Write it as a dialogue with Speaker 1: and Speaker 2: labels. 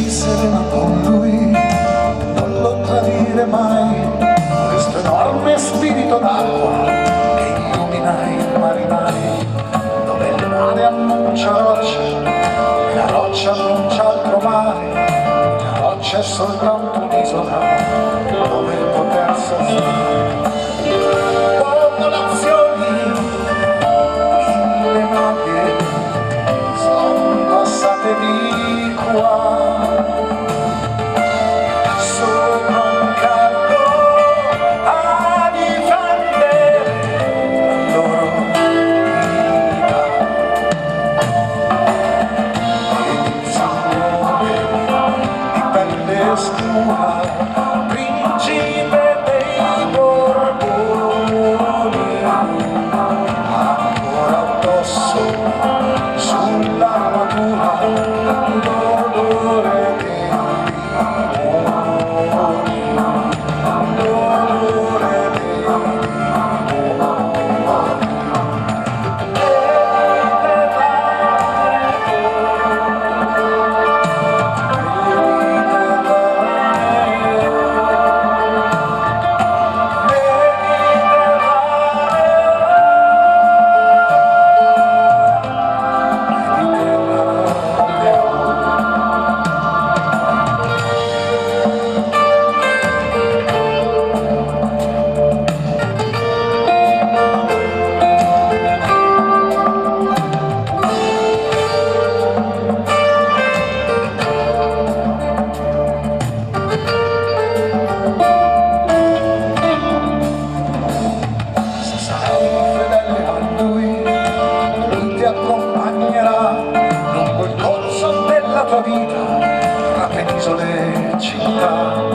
Speaker 1: serena con lui, non lo tradire mai, questo enorme spirito d'acqua che illumina il marinai, dove il mare annuncia roccia e la roccia annuncia altro mare, la roccia è soltanto un'isola dove il poter soffrire. Popolazioni, mille navi son passate di qua. Principe dei Borboni, ancora addosso sull'armatura l'odore dei limoni, l'odore dei lungo il corso della tua vita, tra penisole e città.